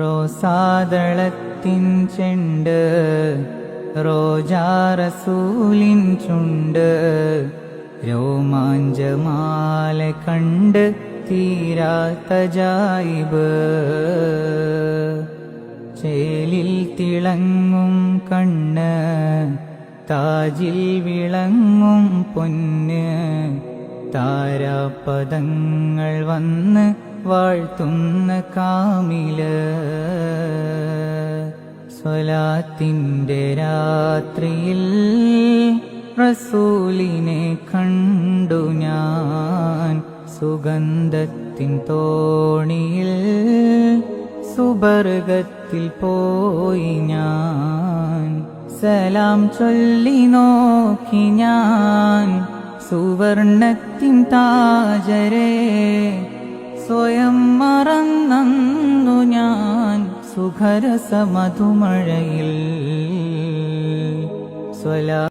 റോസാദളത്തിൻ ചെണ്ട് റോജാറസൂലിൻ ചുണ്ട് രോമാഞ്ചമാല കണ്ട് തീരാത്ത ജായിബ് ചേലിൽ തിളങ്ങും കണ്ണ് താജിൽ വിളങ്ങും പൊന്ന് താരാപദങ്ങൾ വന്ന് വാഴ്ത്തുന്ന കാമില് സ്വലാത്തിന്റെ രാത്രിയിൽ റസൂലിനെ കണ്ടു ഞാൻ സുഗന്ധത്തിൻ തോണിയിൽ സുബർഗത്തിൽ പോയി ഞാൻ സലാം ചൊല്ലി നോക്കി ഞാൻ സുവർണത്തിൻ താജരെ സ്വയം മറന്നു ഞാൻ സുഖരസ മധുമഴയിൽ സ്വലാ